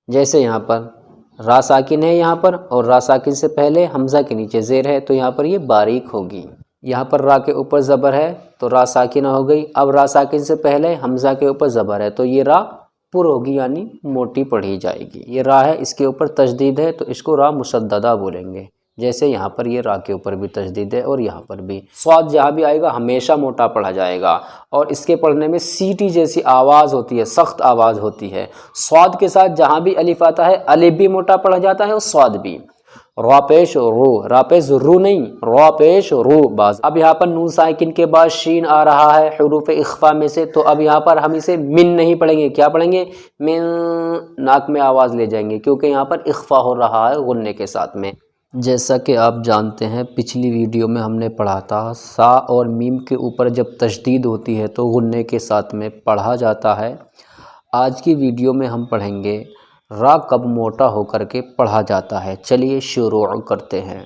جیسے یہاں پر را ساکن ہے یہاں پر، اور را ساکن سے پہلے حمزہ کے نیچے زیر ہے تو یہاں پر یہ باریک ہوگی۔ یہاں پر را کے اوپر زبر ہے تو را ساکنہ ہو گئی، اب را ساکن سے پہلے حمزہ کے اوپر زبر ہے تو یہ را پر ہوگی یعنی موٹی پڑھی جائے گی۔ یہ را ہے، اس کے اوپر تشدید ہے تو اس کو را مشددہ بولیں گے، جیسے یہاں پر یہ را کے اوپر بھی تشدید ہے اور یہاں پر بھی۔ صاد جہاں بھی آئے گا ہمیشہ موٹا پڑھا جائے گا، اور اس کے پڑھنے میں سیٹی جیسی آواز ہوتی ہے، سخت آواز ہوتی ہے۔ صاد کے ساتھ جہاں بھی الف آتا ہے الف بھی موٹا پڑھا جاتا ہے اور صاد بھی۔ را پیش رو، را پیش رو نہیں، را پیش رو باز۔ اب یہاں پر نون ساکن کے بعد شین آ رہا ہے حروف اخفا میں سے، تو اب یہاں پر ہم اسے من نہیں پڑھیں گے، کیا پڑھیں گے؟ من، ناک میں آواز لے جائیں گے کیونکہ یہاں پر اخفا ہو رہا ہے غنّے کے ساتھ میں۔ جیسا کہ آپ جانتے ہیں پچھلی ویڈیو میں ہم نے پڑھا تھا سا اور میم کے اوپر جب تشدید ہوتی ہے تو غنّے کے ساتھ میں پڑھا جاتا ہے۔ آج کی ویڈیو میں ہم پڑھیں گے را کب موٹا ہو کر کے پڑھا جاتا ہے۔ چلیے شروع کرتے ہیں۔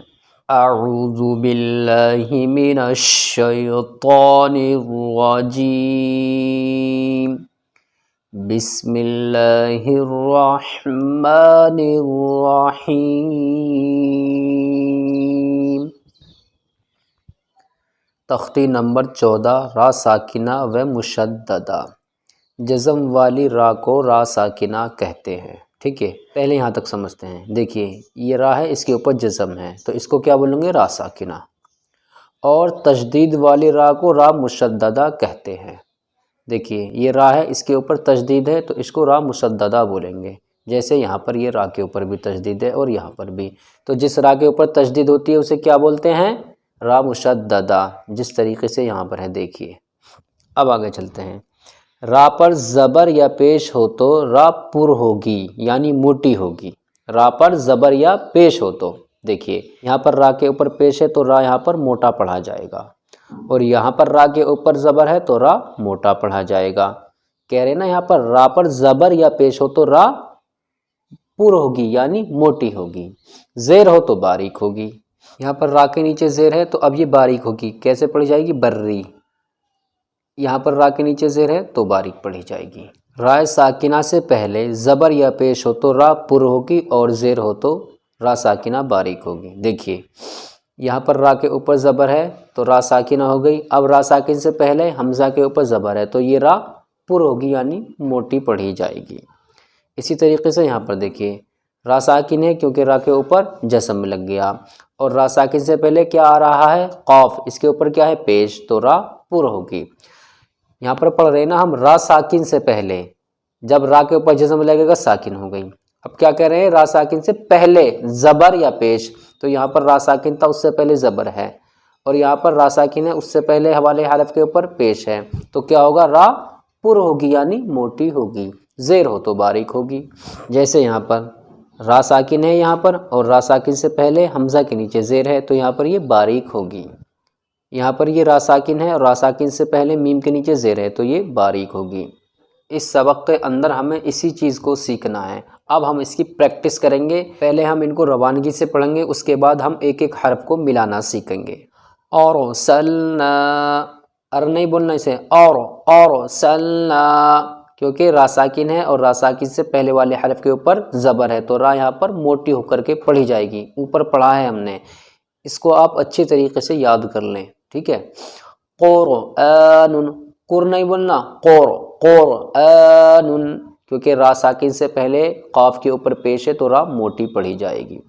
اعوذ باللہ من الشیطان الرجیم، بسم اللہ الرحمن الرحیم۔ تختی نمبر 14، را ساکنہ و مشددہ۔ جزم والی را کو را ساکنہ کہتے ہیں، ٹھیک ہے؟ پہلے یہاں تک سمجھتے ہیں۔ دیکھیے یہ را ہے، اس کے اوپر جزم ہے تو اس کو کیا بولیں گے؟ را ساکنہ۔ اور تشدید والی را کو را مشددہ کہتے ہیں۔ دیکھیے یہ را ہے، اس کے اوپر تشدید ہے تو اس کو را مشددہ بولیں گے، جیسے یہاں پر یہ را کے اوپر بھی تشدید ہے اور یہاں پر بھی۔ تو جس را کے اوپر تشدید ہوتی ہے اسے کیا بولتے ہیں؟ را مشددہ، جس طریقے سے یہاں پر ہے دیکھیے۔ اب آگے چلتے ہیں۔ را پر زبر یا پیش ہو تو را پر ہوگی یعنی موٹی ہوگی۔ را پر زبر یا پیش ہو تو دیکھیے یہاں پر را کے اوپر پیش ہے تو را یہاں پر موٹا پڑھا جائے گا، اور یہاں پر را کے اوپر زبر ہے تو را موٹا پڑھا جائے گا۔ کہہ رہے نا یہاں پر را پر زبر یا پیش ہو تو را پر ہوگی یعنی موٹی ہوگی، زیر ہو تو باریک ہوگی۔ یہاں پر را کے نیچے زیر ہے تو اب یہ باریک ہوگی، کیسے پڑھی جائے گی؟ بری۔ یہاں پر را کے نیچے زیر ہے تو باریک پڑھی جائے گی۔ را ساکنہ سے پہلے زبر یا پیش ہو تو را پر ہوگی، اور زیر ہو تو را ساکنہ باریک ہوگی۔ دیکھیے یہاں پر را کے اوپر زبر ہے تو را ساکنہ ہو گئی، اب را ساکن سے پہلے حمزہ کے اوپر زبر ہے تو یہ را پر ہوگی یعنی موٹی پڑھی جائے گی۔ اسی طریقے سے یہاں پر دیکھیے را ساکن ہے کیونکہ را کے اوپر جسم لگ گیا، اور را ساکن سے پہلے کیا آ رہا ہے؟ قاف، اس کے اوپر کیا ہے؟ پیش، تو را پر ہوگی۔ یہاں پر پڑھ رہے نا ہم را ساکن سے پہلے، جب را کے اوپر جسم لگے گا ساکن ہو گئی۔ اب کیا کہہ رہے ہیں؟ را ساکن سے پہلے زبر یا پیش، تو یہاں پر را ساکن تھا اس سے پہلے زبر ہے، اور یہاں پر را ساکن ہے اس سے پہلے حوالے حرف کے اوپر پیش ہے، تو کیا ہوگا؟ را پر ہوگی یعنی موٹی ہوگی، زیر ہو تو باریک ہوگی۔ جیسے یہاں پر را ساکن ہے یہاں پر، اور را ساکن سے پہلے حمزہ کے نیچے زیر ہے تو یہاں پر یہ باریک ہوگی۔ یہاں پر یہ را ساکن ہے اور را ساکن سے پہلے میم کے نیچے زیر ہے تو یہ باریک ہوگی۔ اس سبق کے اندر ہمیں اسی چیز کو سیکھنا ہے۔ اب ہم اس کی پریکٹس کریں گے، پہلے ہم ان کو روانگی سے پڑھیں گے، اس کے بعد ہم ایک ایک حرف کو ملانا سیکھیں گے۔ اور سلنا، ار نہیں بولنا اسے، اور سلنا، کیونکہ را ساکن ہے اور را ساکن سے پہلے والے حرف کے اوپر زبر ہے تو را یہاں پر موٹی ہو کر کے پڑھی جائے گی، اوپر پڑھا ہے ہم نے، اس کو آپ اچھی طریقے سے یاد کر لیں، ٹھیک ہے؟ قرآن، قر نہیں بولنا، قرآن، کیونکہ را ساکن سے پہلے قاف کے اوپر پیش ہے تو را موٹی پڑھی جائے گی۔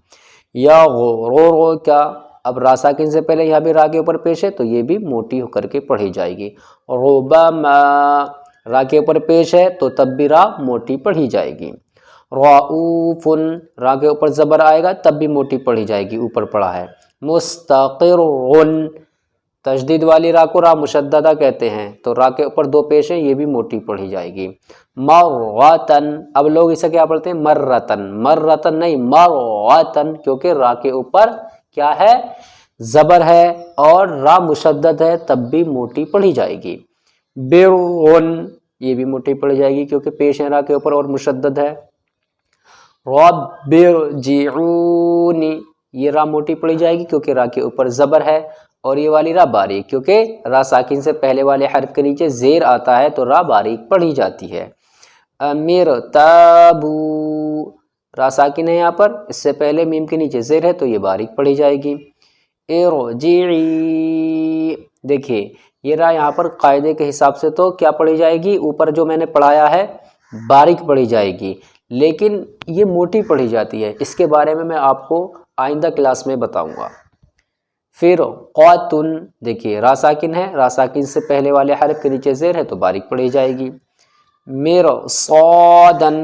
یا غرور، کیا؟ اب را ساکن سے پہلے یہاں بھی را کے اوپر پیش ہے تو یہ بھی موٹی ہو کر کے پڑھی جائے گی۔ ربما، را کے اوپر پیش ہے تو تب بھی را موٹی پڑھی جائے گی۔ رؤوف، را کے اوپر زبر آئے گا تب بھی موٹی پڑھی جائے گی، اوپر پڑھا ہے۔ مستقر، تشدید والی را کو را مشددہ کہتے ہیں تو را کے اوپر دو پیش ہیں، یہ بھی موٹی پڑھی جائے گی۔ مرتن، اب لوگ اسے کیا پڑھتے ہیں؟ مرتن، مرتن نہیں، مرتن، کیونکہ را کے اوپر کیا ہے؟ زبر ہے اور را مشدد ہے تب بھی موٹی پڑھی جائے گی۔ برون، یہ بھی موٹی پڑھی جائے گی کیونکہ پیش ہے را کے اوپر اور مشدد ہے۔ رب ارجعونی، یہ را موٹی پڑھی جائے گی کیونکہ را کے اوپر زبر ہے، اور یہ والی را باریک، کیونکہ را ساکن سے پہلے والے حرف کے نیچے زیر آتا ہے تو را باریک پڑھی جاتی ہے۔ امیر تابو، را ساکن ہے یہاں پر، اس سے پہلے میم کے نیچے زیر ہے تو یہ باریک پڑھی جائے گی. ارجعی، دیکھیے یہ را یہاں پر قاعدے کے حساب سے تو کیا پڑھی جائے گی، اوپر جو میں نے پڑھایا ہے باریک پڑھی جائے گی، لیکن یہ موٹی پڑھی جاتی ہے. اس کے بارے میں آپ کو آئندہ کلاس میں بتاؤں گا. پھر قاتن، دیکھیے را ساکن ہے، را ساکن سے پہلے والے حرف کے نیچے زیر ہے تو باریک پڑھی جائے گی. مرصادن،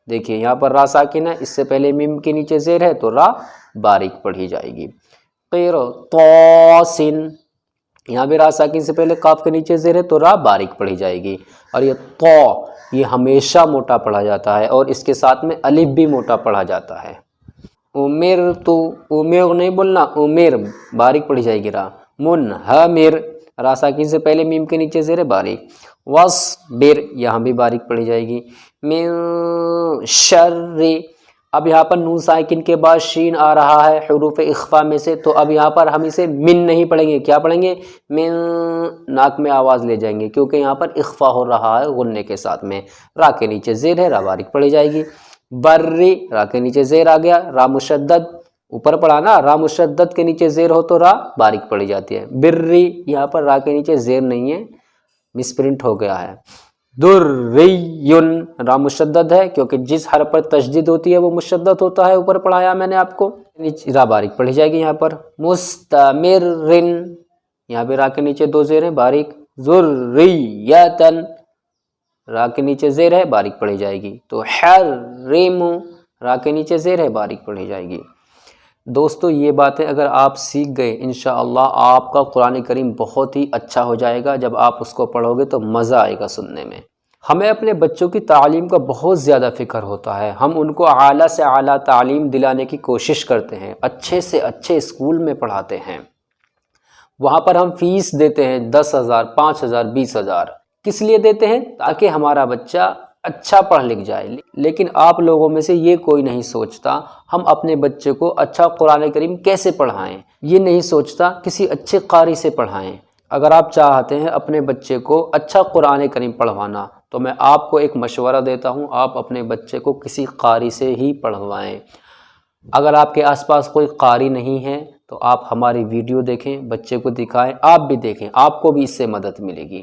دیکھیے یہاں پر را ساکن ہے، اس سے پہلے میم کے نیچے زیر ہے تو را باریک پڑھی جائے گی. قرطاسن، یہاں بھی را ساکن سے پہلے قاف کے نیچے زیر ہے تو را باریک پڑھی جائے گی. اور یہ تو، یہ ہمیشہ موٹا پڑھا جاتا ہے اور اس کے ساتھ میں الف بھی موٹا پڑھا جاتا ہے. امیر تو، امیر نہیں بولنا، امیر باریک پڑھی جائے گی را. منہمر، را ساکن سے پہلے میم کے نیچے زیر ہے باریک. وصبر، یہاں بھی باریک پڑھی جائے گی. من شر، اب یہاں پر نون ساکن کے بعد شین آ رہا ہے حروف اخفا میں سے، تو اب یہاں پر ہم اسے من نہیں پڑھیں گے، کیا پڑھیں گے، من، ناک میں آواز لے جائیں گے کیونکہ یہاں پر اخفا ہو رہا ہے غنے کے ساتھ میں. را کے نیچے زیر ہے، را باریک پڑھی جائے گی. بری، را کے نیچے زیر آ گیا، را مشدد اوپر پڑھا نا، را مشدد کے نیچے زیر ہو تو را باریک پڑھی جاتی ہے. بری، یہاں پر را کے نیچے زیر نہیں ہے، مس پرنٹ ہو گیا ہے. دریون، را مشدد ہے کیونکہ جس حرف پر تشدید ہوتی ہے وہ مشدد ہوتا ہے، اوپر پڑھایا میں نے آپ کو، را باریک پڑھی جائے گی یہاں پر. مستمرن، یہاں پہ را کے نیچے دو زیر ہیں باریک. ذریتن، را کے نیچے زیر ہے باریک پڑھی جائے گی. تو حرم، را کے نیچے زیر ہے باریک پڑھی جائے گی. دوستو یہ باتیں اگر آپ سیکھ گئے انشاءاللہ آپ کا قرآن کریم بہت ہی اچھا ہو جائے گا. جب آپ اس کو پڑھو گے تو مزہ آئے گا سننے میں. ہمیں اپنے بچوں کی تعلیم کا بہت زیادہ فکر ہوتا ہے، ہم ان کو اعلیٰ سے اعلیٰ تعلیم دلانے کی کوشش کرتے ہیں، اچھے سے اچھے اسکول میں پڑھاتے ہیں، وہاں پر ہم فیس دیتے ہیں 10,000 5,000 20,000. کس لیے دیتے ہیں؟ تاکہ ہمارا بچہ اچھا پڑھ لکھ جائے. لیکن آپ لوگوں میں سے یہ کوئی نہیں سوچتا ہم اپنے بچے کو اچھا قرآن کریم کیسے پڑھائیں، یہ نہیں سوچتا کسی اچھے قاری سے پڑھائیں. اگر آپ چاہتے ہیں اپنے بچے کو اچھا قرآن کریم پڑھوانا تو میں آپ کو ایک مشورہ دیتا ہوں، آپ اپنے بچے کو کسی قاری سے ہی پڑھوائیں. اگر آپ کے آس پاس کوئی قاری نہیں ہے تو آپ ہماری ویڈیو دیکھیں، بچے کو دکھائیں، آپ بھی دیکھیں، آپ کو بھی اس سے مدد ملے گی.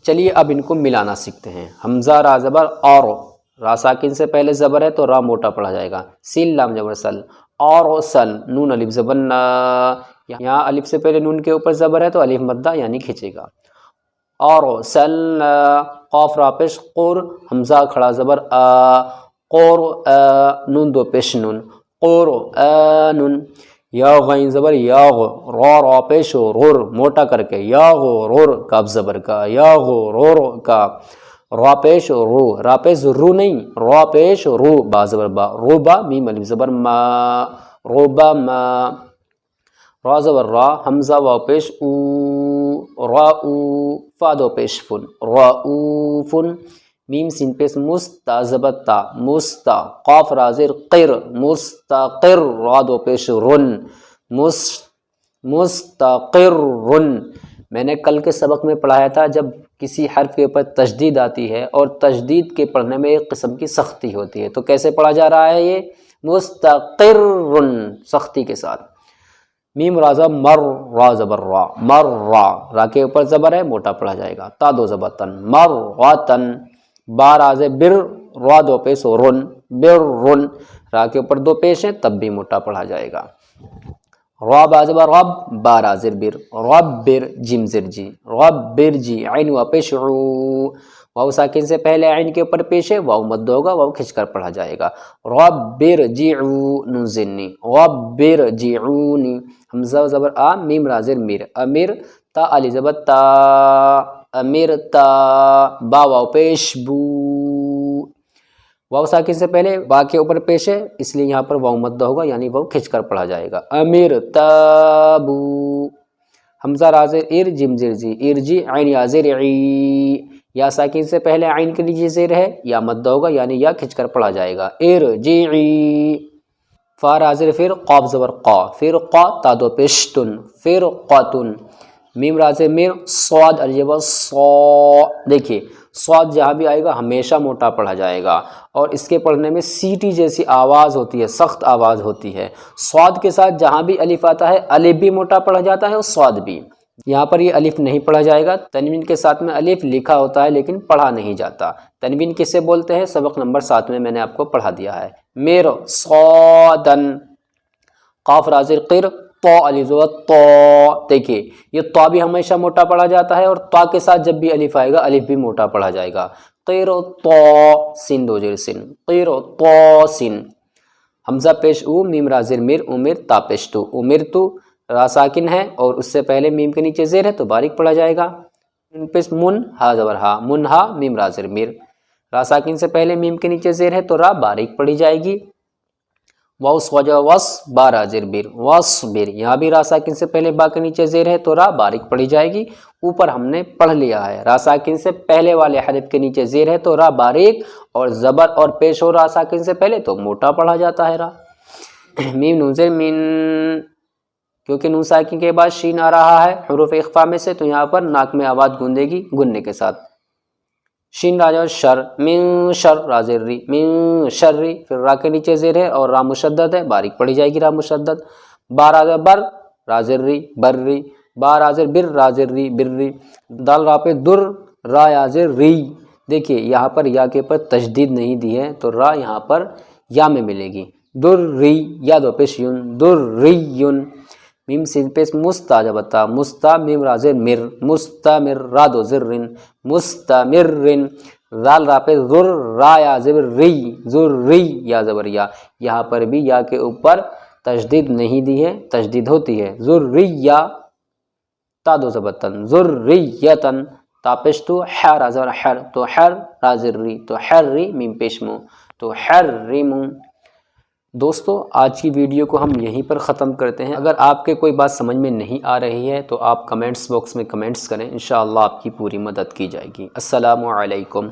چلیے اب ان کو ملانا سیکھتے ہیں. حمزہ را زبر اور، را ساکن سے پہلے زبر ہے تو را موٹا پڑھا جائے گا. سین لام زبر سل، اور سل، نون الف زبر نا، یہاں الف سے پہلے نون کے اوپر زبر ہے تو الف مدہ یعنی کھینچے گا. اور سل، قاف را پیش قر، حمزہ کھڑا زبر آ، قر نون دو پیش نون، قرآن. یا غین زبر یاغ، را پیش غر موٹا کر کے، یاغ رور، کاف زبر کا، یاغ رور کا. را پیش رو، را پیش رو نہیں، را پیش رو، با زبر با، رو با، میم الف زبر ما، رو با ما. را زبر را، حمزہ واو پیش او، را او، فا دو پیش فن، را او فن. میم سین پیش مستا زبر تا، مستا، قاف را زیر قر، مستقر، را دو پیش رن، مستقر رن. میں نے کل کے سبق میں پڑھایا تھا جب کسی حرف کے اوپر تشدید آتی ہے اور تشدید کے پڑھنے میں ایک قسم کی سختی ہوتی ہے تو کیسے پڑھا جا رہا ہے، یہ مستقر، سختی کے ساتھ. میم رازہ مر، را زبر را، مر را، را کے اوپر زبر ہے موٹا پڑھا جائے گا. تا دو زبر تن، مر واتن. با رازے بر، را دو پیش رن، بر رن، را کے اوپر دو پیش ہیں تب بھی موٹا پڑھا جائے گا. را با زبر رب، با را زر بر، رب بر، جیم زر جی، رب بر جی. عین و پیش عو، واو ساکن سے پہلے عین کے اوپر پیش ہے، واو مد ہوگا، واو کھنچ کر پڑھا جائے گا. رب بر جیعو، نون زنی، رب بر جیعونی. حمزہ زبر آ، میم را زر میر، امیر، تا علی زبر تا، امیر تا. با واو پیش بو، واو ساکن سے پہلے با کے اوپر پیش ہے اس لیے یہاں پر واو مدہ ہوگا یعنی واو کھنچ کر پڑھا جائے گا. امیر تابو. حمزہ رازر ار، جم زر جی، ارجی، عین یا زر عی، یا ساکن سے پہلے عین کے نیچے زیر ہے یا مدہ ہوگا یعنی یا کھنچ کر پڑھا جائے گا. ارجعی. فا رازر پھر، قاف زبر قا، پھر قا، تا دو پیشتن، پھر قاتن. میم رازر میر، صاد الجبر صا. دیکھیے سواد جہاں بھی آئے گا ہمیشہ موٹا پڑھا جائے گا، اور اس کے پڑھنے میں سیٹی جیسی آواز ہوتی ہے، سخت آواز ہوتی ہے۔ سواد کے ساتھ جہاں بھی الف آتا ہے الف بھی موٹا پڑھا جاتا ہے اور سواد بھی۔ یہاں پر یہ الف نہیں پڑھا جائے گا، تنوین کے ساتھ میں الف لکھا ہوتا ہے لیکن پڑھا نہیں جاتا۔ تنوین کسے بولتے ہیں؟ سبق نمبر 7 میں نے آپ کو پڑھا دیا ہے۔ میر صادن، قاف رازر قر، تو الف زبر تو، دیکھیے یہ تو بھی ہمیشہ موٹا پڑھا جاتا ہے، اور تو کے ساتھ جب بھی الف آئے گا الف بھی موٹا پڑھا جائے گا۔ قیر تو، سین دو زیر سن، قیر تو سن، حمزہ پیش او، میم رازر میر، امر تا پیش تو، امر تو را ساکن ہے اور اس سے پہلے میم کے نیچے زیر ہے تو باریک پڑھا جائے گا۔ پیش من، ہا زبر ہا، منہا، میم رازر میر، را ساکن سے پہلے میم کے نیچے زیر ہے تو را باریک پڑھی جائے گی۔ واؤس وجہ وس، با رازر بیر، وس بیر، یہاں بھی را ساکن سے پہلے با کے نیچے زیر ہے تو را باریک پڑھی جائے گی۔ اوپر ہم نے پڑھ لیا ہے را ساکن سے پہلے والے حرف کے نیچے زیر ہے تو را باریک، اور زبر اور پیش ہو را ساکن سے پہلے تو موٹا پڑھا جاتا ہے را۔ میم نون زیر من، کیونکہ نون ساکن کے بعد شین آ رہا ہے حروف اخفا میں سے، تو یہاں پر ناک میں آواز گوندے گی گننے کے ساتھ۔ شین راجا شر، من شر رازر ری، من شر ری، پھر را کے نیچے زیر ہے اور را مشدد ہے، باریک پڑھی جائے گی را مشدد۔ با رازر بر، رازر ری، بر ری، با رازر بر، رازر ری، بر ری، دال را پہ در، را یازر ری، دیکھیے یہاں پر یا کے پر تشدید نہیں دی ہے تو را یہاں پر یا میں ملے گی۔ در ری، یا دو پیش یون، در ری یون، میم سین پیش مستا جبتا، مستا، میم رازر مر، مستمر، را دو زرن، مستمرن، ذال را پہ ذر، را یا زبر ری، ذر ری، یا زبر یا، یہاں پر بھی یا کے اوپر تشدید نہیں دی ہے، تشدید ہوتی ہے۔ ذریہ، تا دو زبتن، ذریتن، تا پیش تو، حر رازر حر، تو حر رازر ری، تو حر ری، میم پیش مو، تو حرمو۔ دوستو آج کی ویڈیو کو ہم یہیں پر ختم کرتے ہیں۔ اگر آپ کے کوئی بات سمجھ میں نہیں آ رہی ہے تو آپ کمنٹس باکس میں کمنٹس کریں، انشاءاللہ آپ کی پوری مدد کی جائے گی۔ السلام علیکم۔